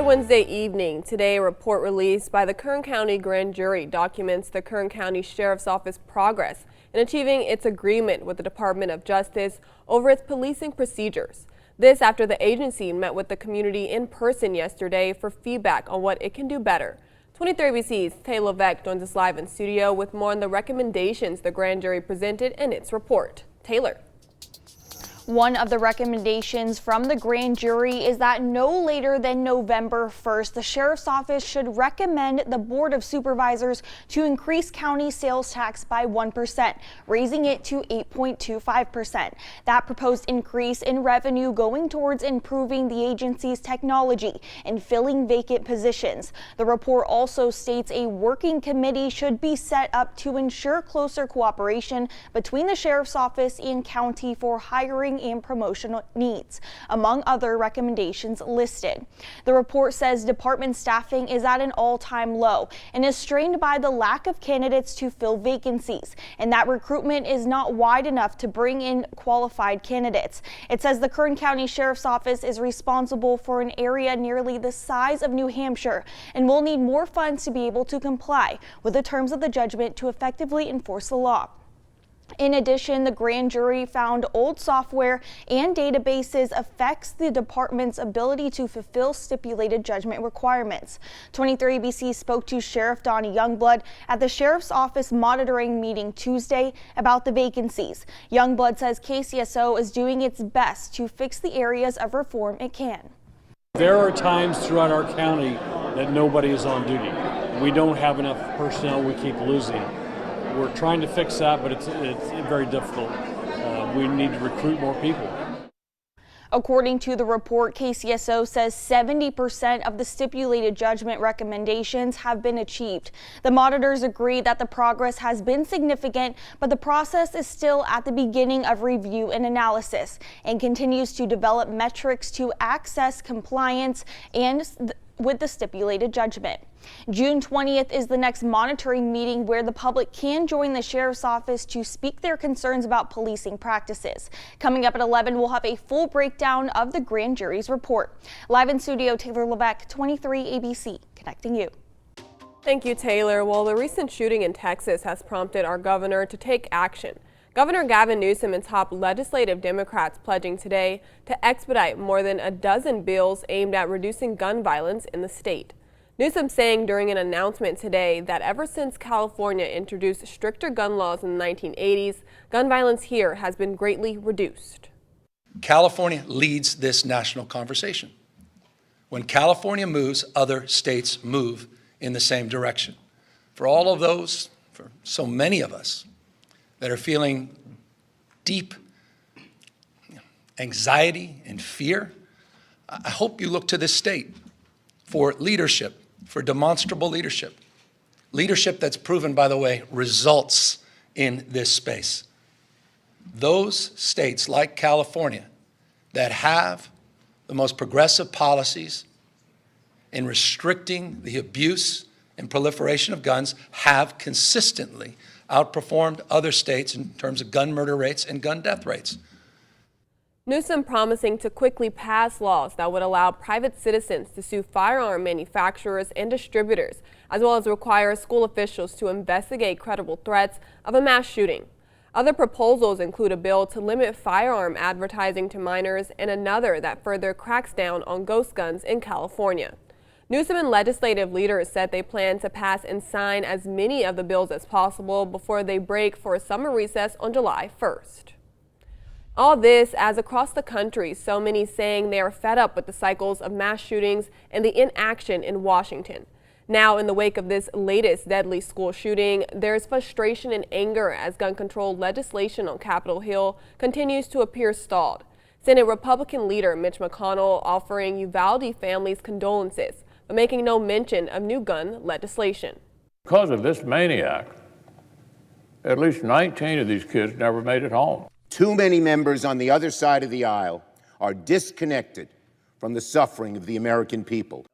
Wednesday evening, today a report released by the Kern County Grand Jury documents the Kern County Sheriff's Office progress in achieving its agreement with the Department of Justice over its policing procedures. This after the agency met with the community in person yesterday for feedback on what it can do better. 23 ABC's Taylor Levesque joins us live in studio with more on the recommendations the grand jury presented in its report. Taylor. One of the recommendations from the grand jury is that no later than November 1st, the Sheriff's Office should recommend the Board of Supervisors to increase county sales tax by 1%, raising it to 8.25%. That proposed increase in revenue going towards improving the agency's technology and filling vacant positions. The report also states a working committee should be set up to ensure closer cooperation between the Sheriff's Office and county for hiring and promotional needs, among other recommendations listed. The report says department staffing is at an all-time low and is strained by the lack of candidates to fill vacancies, and that recruitment is not wide enough to bring in qualified candidates. It says the Kern County Sheriff's Office is responsible for an area nearly the size of New Hampshire and will need more funds to be able to comply with the terms of the judgment to effectively enforce the law. In addition, the grand jury found old software and databases affects the department's ability to fulfill stipulated judgment requirements. 23 ABC spoke to Sheriff Donnie Youngblood at the Sheriff's Office monitoring meeting Tuesday about the vacancies. Youngblood says KCSO is doing its best to fix the areas of reform it can. There are times throughout our county that nobody is on duty. We don't have enough personnel, we keep losing. We're trying to fix that, but it's very difficult. We need to recruit more people. According to the report, KCSO says 70% of the stipulated judgment recommendations have been achieved. The monitors agree that the progress has been significant, but the process is still at the beginning of review and analysis and continues to develop metrics to access compliance and with the stipulated judgment. June 20th is the next monitoring meeting where the public can join the Sheriff's Office to speak their concerns about policing practices. Coming up at 11, we'll have a full breakdown of the grand jury's report. Live in studio, Taylor Levesque, 23 ABC, connecting you. Thank you, Taylor. Well, the recent shooting in Texas has prompted our governor to take action. Governor Gavin Newsom and top legislative Democrats pledging today to expedite more than a dozen bills aimed at reducing gun violence in the state. Newsom saying during an announcement today that ever since California introduced stricter gun laws in the 1980s, gun violence here has been greatly reduced. California leads this national conversation. When California moves, other states move in the same direction. For all of those, for so many of us, that are feeling deep anxiety and fear, I hope you look to this state for leadership, for demonstrable leadership. Leadership that's proven, by the way, results in this space. Those states like California that have the most progressive policies in restricting the abuse and proliferation of guns have consistently outperformed other states in terms of gun murder rates and gun death rates. Newsom promising to quickly pass laws that would allow private citizens to sue firearm manufacturers and distributors, as well as require school officials to investigate credible threats of a mass shooting. Other proposals include a bill to limit firearm advertising to minors and another that further cracks down on ghost guns in California. Newsom and legislative leaders said they plan to pass and sign as many of the bills as possible before they break for a summer recess on July 1st. All this as across the country, so many saying they are fed up with the cycles of mass shootings and the inaction in Washington. Now, in the wake of this latest deadly school shooting, there is frustration and anger as gun control legislation on Capitol Hill continues to appear stalled. Senate Republican leader Mitch McConnell offering Uvalde families condolences, but making no mention of new gun legislation. Because of this maniac, at least 19 of these kids never made it home. Too many members on the other side of the aisle are disconnected from the suffering of the American people.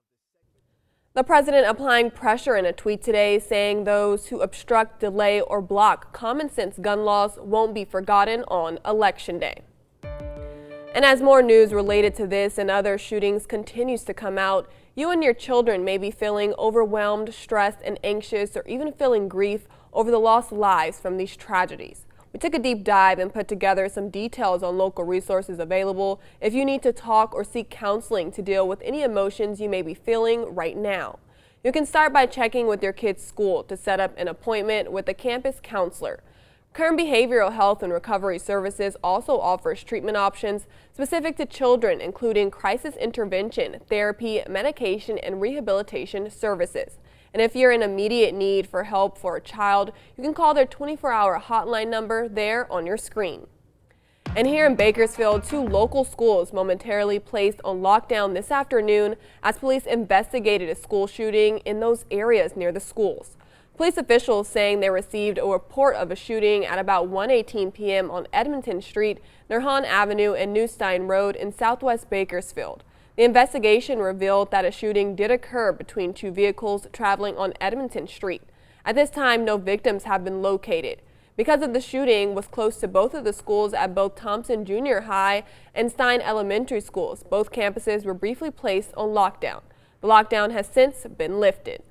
The president applying pressure in a tweet today, saying those who obstruct, delay, or block common sense gun laws won't be forgotten on Election Day. And as more news related to this and other shootings continues to come out, You and your children may be feeling overwhelmed, stressed, and anxious, or even feeling grief over the lost lives from these tragedies. We took a deep dive and put together some details on local resources available if you need to talk or seek counseling to deal with any emotions you may be feeling right now. You can start by checking with your kid's school to set up an appointment with a campus counselor. Kern Behavioral Health and Recovery Services also offers treatment options specific to children, including crisis intervention, therapy, medication, and rehabilitation services. And if you're in immediate need for help for a child, you can call their 24-hour hotline number there on your screen. And here in Bakersfield, 2 local schools momentarily placed on lockdown this afternoon as police investigated a school shooting in those areas near the schools. Police officials saying they received a report of a shooting at about 1:18 p.m. on Edmonton Street, near Hahn Avenue and New Stine Road in southwest Bakersfield. The investigation revealed that a shooting did occur between 2 vehicles traveling on Edmonton Street. At this time, no victims have been located. Because of the shooting was close to both of the schools at both Thompson Junior High and Stine Elementary Schools. Both campuses were briefly placed on lockdown. The lockdown has since been lifted.